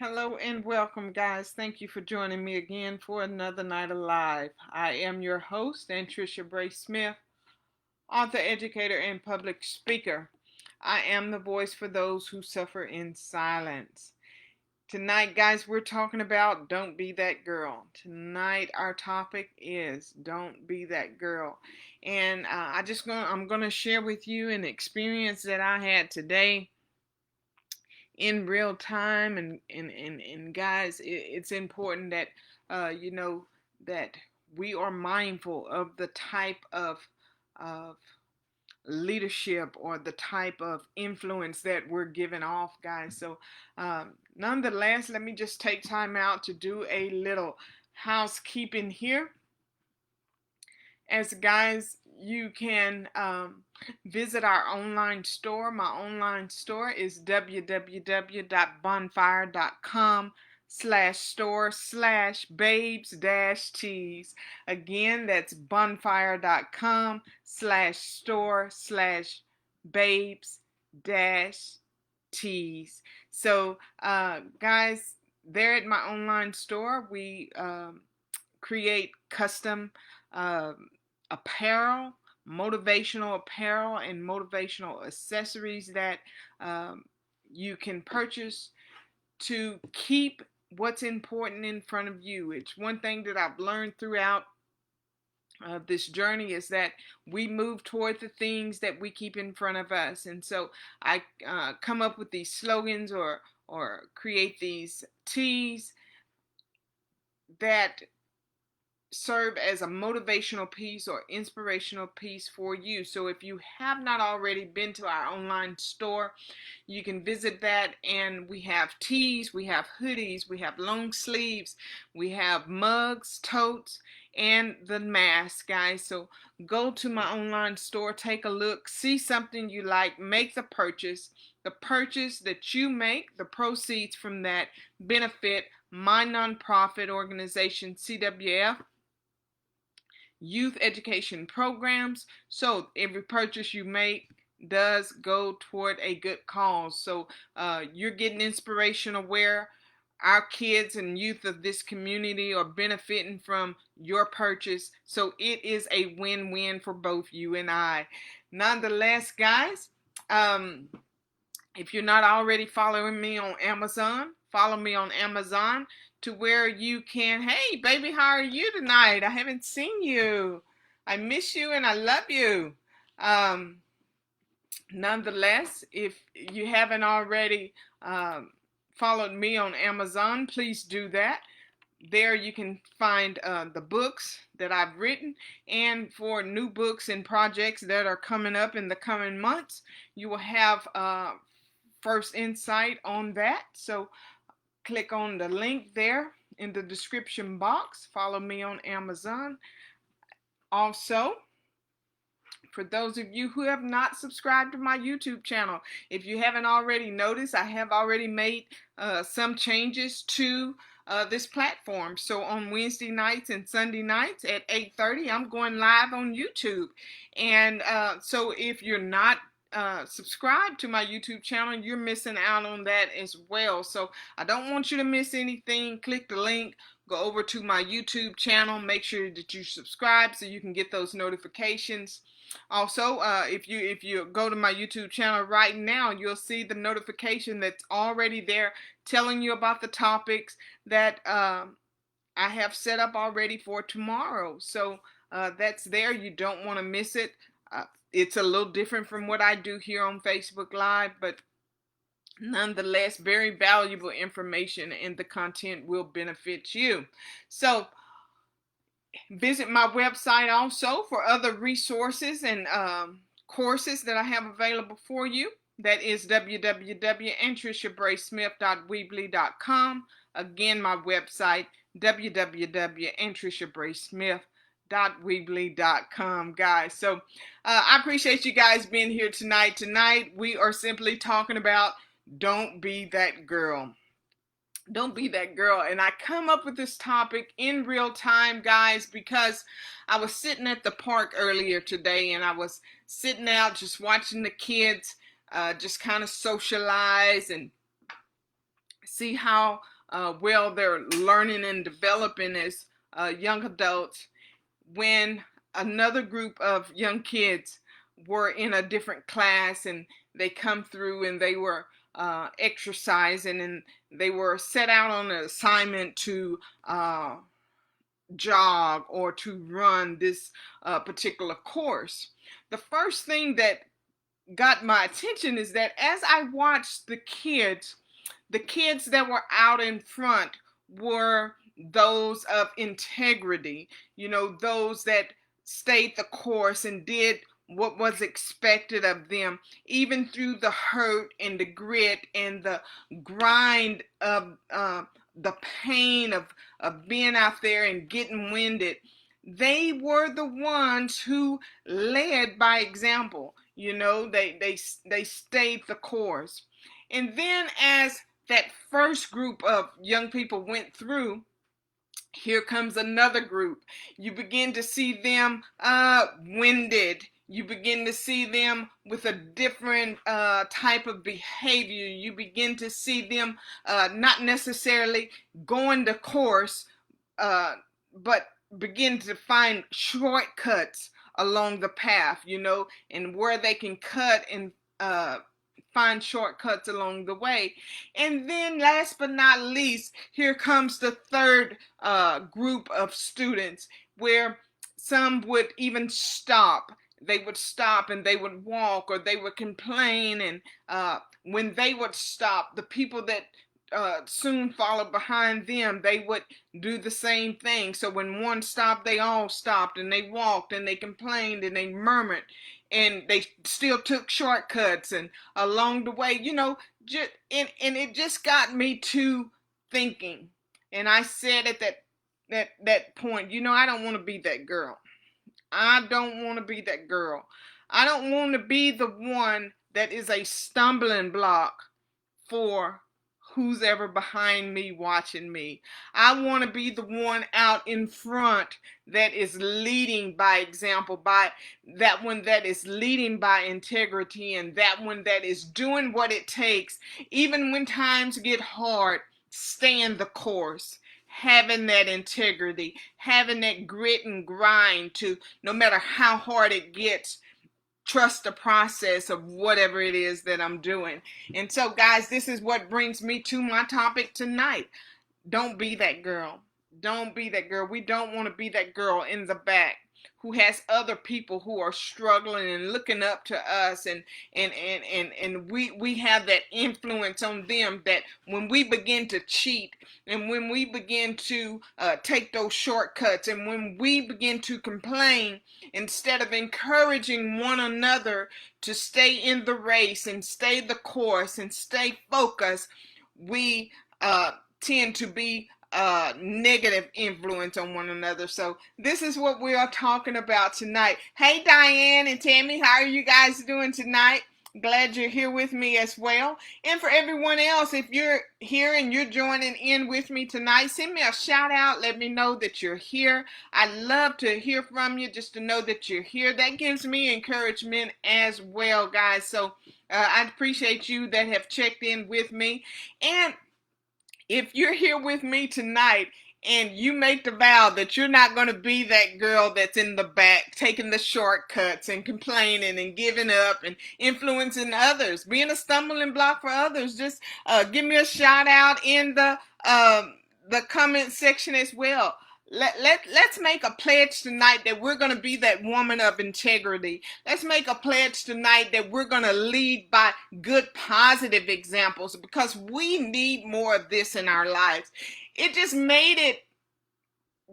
Hello and welcome, guys. Thank you for joining me again for another night alive. I am your host, Anntricia Bray Smith, author, educator, and public speaker. I am the voice for those who suffer in silence. Tonight, guys, we're talking about don't be that girl. Tonight, our topic is don't be that girl, and I'm gonna share with you an experience that I had today in real time. And guys, it's important that you know that we are mindful of the type of leadership or the type of influence that we're giving off, guys. So nonetheless, let me just take time out to do a little housekeeping here. As guys, you can visit our online store. My online store is www.bonfire.com/store/babes-tees. Again, that's bonfire.com/store/babes-tees. So guys, there at my online store, we create custom apparel, motivational apparel, and motivational accessories that you can purchase to keep what's important in front of you. It's one thing that I've learned throughout this journey is that we move toward the things that we keep in front of us. And so I come up with these slogans or create these teas that serve as a motivational piece or inspirational piece for you. So if you have not already been to our online store, you can visit that, and we have tees, we have hoodies, we have long sleeves, we have mugs, totes, and the mask, guys. So go to my online store, take a look, see something you like, make the purchase. The purchase that you make, the proceeds from that benefit my nonprofit organization, CWF, youth education programs. So every purchase you make does go toward a good cause. So you're getting inspiration of where our kids and youth of this community are benefiting from your purchase. So it is a win-win for both you and I. Nonetheless, guys, if you're not already following me on Amazon, follow me on Amazon to where you can, hey, baby, how are you tonight? I haven't seen you. I miss you and I love you. Um, Nonetheless, if you haven't already followed me on Amazon, please do that. There you can find the books that I've written, and for new books and projects that are coming up in the coming months, you will have first insight on that. So click on the link there in the description box. Follow me on Amazon. Also, for those of you who have not subscribed to my YouTube channel, if you haven't already noticed, I have already made some changes to this platform. So on Wednesday nights and Sunday nights at 8:30, I'm going live on YouTube. And so if you're not subscribed to my YouTube channel, you're missing out on that as well. So I don't want you to miss anything. Click the link, go over to my YouTube channel, make sure that you subscribe so you can get those notifications. Also, if you go to my YouTube channel right now, you'll see the notification that's already there telling you about the topics that I have set up already for tomorrow. So that's there. You don't want to miss it. It's a little different from what I do here on Facebook Live, but nonetheless, very valuable information, and the content will benefit you. So visit my website also for other resources and courses that I have available for you. That is www.antriciabraysmith.weebly.com. Again, my website, www.antriciabraysmith.weebly.com, guys. So I appreciate you guys being here tonight. Tonight, we are simply talking about don't be that girl. Don't be that girl. And I come up with this topic in real time, guys, because I was sitting at the park earlier today, and I was sitting out just watching the kids just kind of socialize and see how while they're learning and developing as young adults, when another group of young kids were in a different class and they come through and they were exercising and they were set out on an assignment to jog or to run this particular course. The first thing that got my attention is that as I watched the kids that were out in front were those of integrity, those that stayed the course and did what was expected of them, even through the hurt and the grit and the grind of the pain of being out there and getting winded. They were the ones who led by example. They stayed the course. And then as that first group of young people went through, here comes another group. You begin to see them winded. You begin to see them with a different type of behavior. You begin to see them not necessarily going the course, but begin to find shortcuts along the path, and where they can cut and find shortcuts along the way. And then last but not least, here comes the third group of students, where some would even stop. They would stop and they would walk, or they would complain. And when they would stop, the people that soon followed behind them, they would do the same thing. So when one stopped, they all stopped, and they walked and they complained and they murmured, and they still took shortcuts. And along the way, and it just got me to thinking. And I said at that point, I don't want to be that girl. I don't want to be that girl. I don't want to be the one that is a stumbling block for who's ever behind me watching me. I want to be the one out in front that is leading by example, by that one that is leading by integrity, and that one that is doing what it takes, even when times get hard, staying the course, having that integrity, having that grit and grind to, no matter how hard it gets, trust the process of whatever it is that I'm doing. And so, guys, this is what brings me to my topic tonight. Don't be that girl. Don't be that girl. We don't want to be that girl in the back who has other people who are struggling and looking up to us, and we have that influence on them, that when we begin to cheat, and when we begin to take those shortcuts, and when we begin to complain, instead of encouraging one another to stay in the race and stay the course and stay focused, we tend to be negative influence on one another. So this is what we are talking about tonight. Hey, Diane and Tammy, how are you guys doing tonight? Glad you're here with me as well. And for everyone else, if you're here and you're joining in with me tonight, send me a shout out. Let me know that you're here. I love to hear from you, just to know that you're here. That gives me encouragement as well, guys. So I appreciate you that have checked in with me. And if you're here with me tonight and you make the vow that you're not going to be that girl that's in the back taking the shortcuts and complaining and giving up and influencing others, being a stumbling block for others, just give me a shout out in the comment section as well. Let's make a pledge tonight that we're going to be that woman of integrity. Let's make a pledge tonight that we're going to lead by good, positive examples, because we need more of this in our lives. It just made it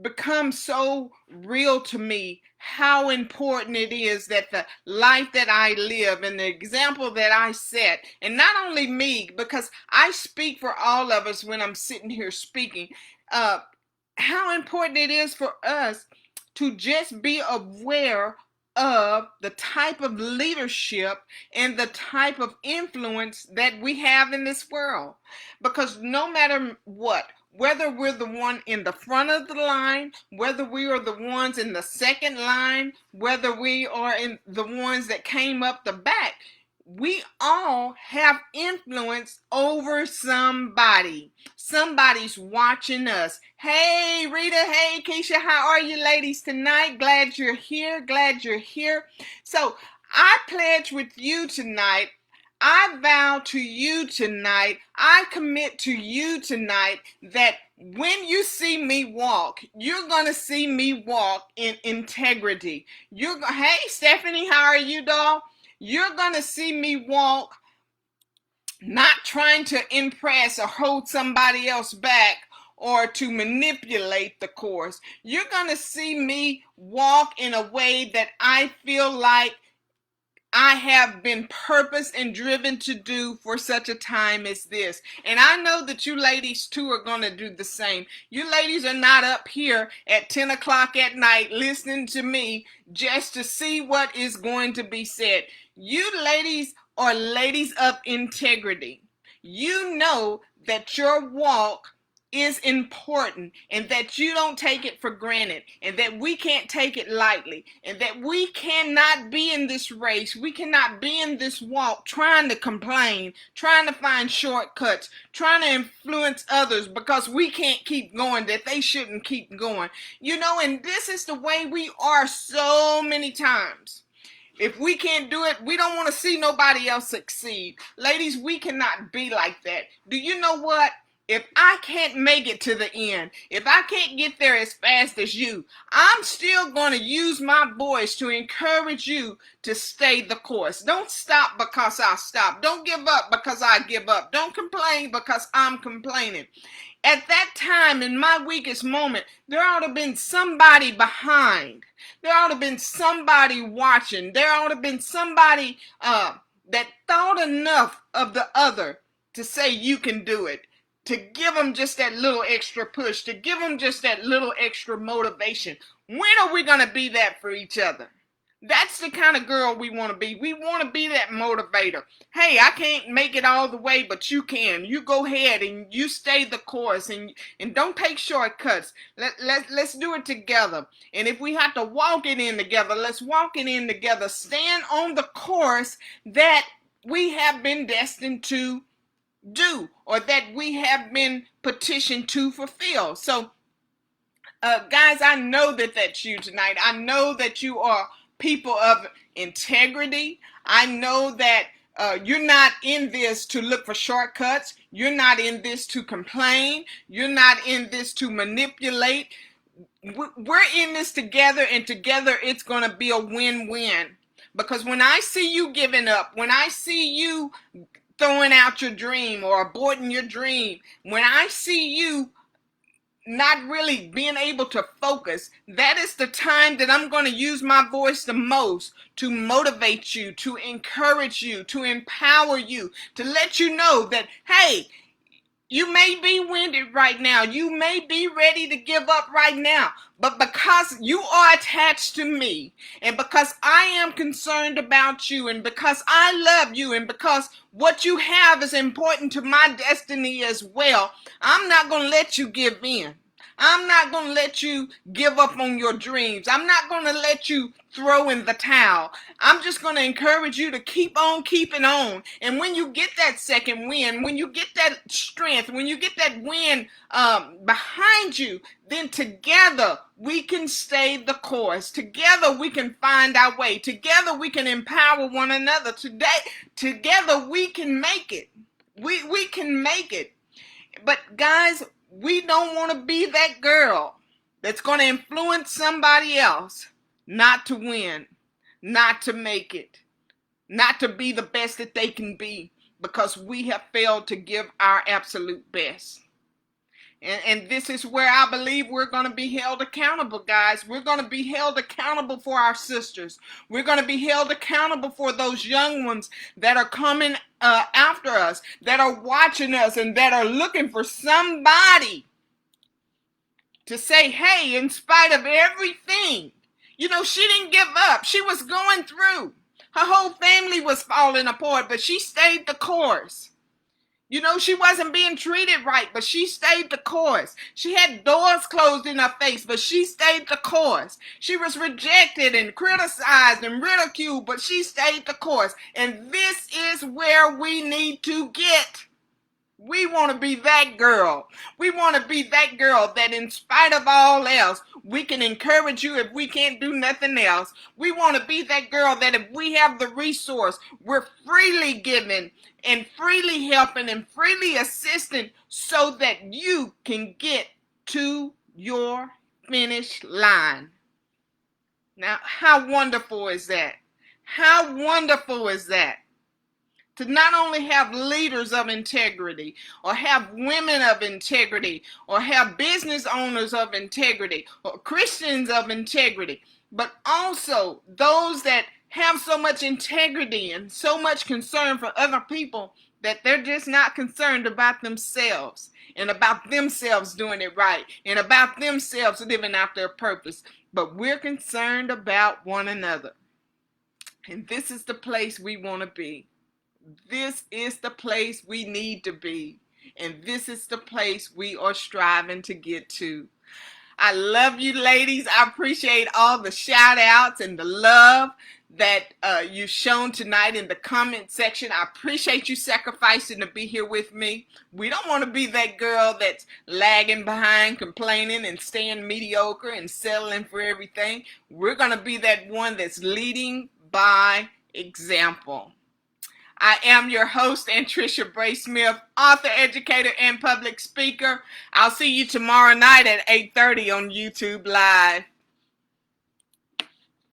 become so real to me how important it is that the life that I live and the example that I set, and not only me, because I speak for all of us when I'm sitting here speaking, how important it is for us to just be aware of the type of leadership and the type of influence that we have in this world. Because no matter what, whether we're the one in the front of the line, whether we are the ones in the second line, whether we are in the ones that came up the back, we all have influence over somebody. Somebody's watching us. Hey, Rita. Hey, Keisha. How are you ladies tonight? Glad you're here. Glad you're here. So I pledge with you tonight. I vow to you tonight. I commit to you tonight that when you see me walk, you're going to see me walk in integrity. Hey, Stephanie, how are you, doll? You're going to see me walk not trying to impress or hold somebody else back or to manipulate the course. You're going to see me walk in a way that I feel like I have been purposed and driven to do for such a time as this. And I know that you ladies too are going to do the same. You ladies are not up here at 10 o'clock at night listening to me just to see what is going to be said. You ladies are ladies of integrity. You know that your walk is important and that you don't take it for granted and that we can't take it lightly and that we cannot be in this race. We cannot be in this walk trying to complain, trying to find shortcuts, trying to influence others because we can't keep going, that they shouldn't keep going. You know, and this is the way we are so many times. If we can't do it, we don't want to see nobody else succeed. Ladies, we cannot be like that. Do you know what? If I can't make it to the end, if I can't get there as fast as you, I'm still going to use my voice to encourage you to stay the course. Don't stop because I stop. Don't give up because I give up. Don't complain because I'm complaining. At that time, in my weakest moment, there ought to have been somebody behind. There ought to have been somebody watching. There ought to have been somebody that thought enough of the other to say you can do it. To give them just that little extra push, to give them just that little extra motivation. When are we going to be that for each other? That's the kind of girl we want to be. We want to be that motivator. Hey, I can't make it all the way, but you can. You go ahead and you stay the course and don't take shortcuts. Let's do it together. And if we have to walk it in together, let's walk it in together. Stand on the course that we have been destined to do or that we have been petitioned to fulfill. So guys, I know that that's you tonight. I know that you are people of integrity. I know that you're not in this to look for shortcuts. You're not in this to complain. You're not in this to manipulate. We're in this together, and together it's going to be a win-win. Because when I see you giving up, when I see you throwing out your dream or aborting your dream, when I see you not really being able to focus, that is the time that I'm going to use my voice the most to motivate you, to encourage you, to empower you, to let you know that, hey, you may be winded right now. You may be ready to give up right now. But because you are attached to me, and because I am concerned about you, and because I love you, and because what you have is important to my destiny as well, I'm not going to let you give in. I'm not going to let you give up on your dreams. I'm not going to let you throw in the towel. I'm just going to encourage you to keep on keeping on. And when you get that second win, when you get that strength, when you get that win behind you, then together we can stay the course. Together we can find our way. Together we can empower one another. Together we can make it. We can make it. But guys, we don't want to be that girl that's going to influence somebody else not to win, not to make it, not to be the best that they can be because we have failed to give our absolute best. And this is where I believe we're going to be held accountable, guys. We're going to be held accountable for our sisters. We're going to be held accountable for those young ones that are coming after us, that are watching us, and that are looking for somebody to say, hey, in spite of everything, you know, she didn't give up. She was going through. Her whole family was falling apart, but she stayed the course. You know, she wasn't being treated right, but she stayed the course. She had doors closed in her face, but she stayed the course. She was rejected and criticized and ridiculed, but she stayed the course. And this is where we need to get. We want to be that girl. We want to be that girl that in spite of all else, we can encourage you if we can't do nothing else. We want to be that girl that if we have the resource, we're freely giving and freely helping and freely assisting so that you can get to your finish line. Now, how wonderful is that? How wonderful is that? To not only have leaders of integrity, or have women of integrity, or have business owners of integrity, or Christians of integrity, but also those that have so much integrity and so much concern for other people that they're just not concerned about themselves and about themselves doing it right and about themselves living out their purpose. But we're concerned about one another. And this is the place we want to be. This is the place we need to be. And this is the place we are striving to get to. I love you, ladies. I appreciate all the shout outs and the love that you've shown tonight in the comment section. I appreciate you sacrificing to be here with me. We don't want to be that girl that's lagging behind, complaining and staying mediocre and settling for everything. We're going to be that one that's leading by example. I am your host, Anntricia Bray Smith, author, educator, and public speaker. I'll see you tomorrow night at 8:30 on YouTube Live.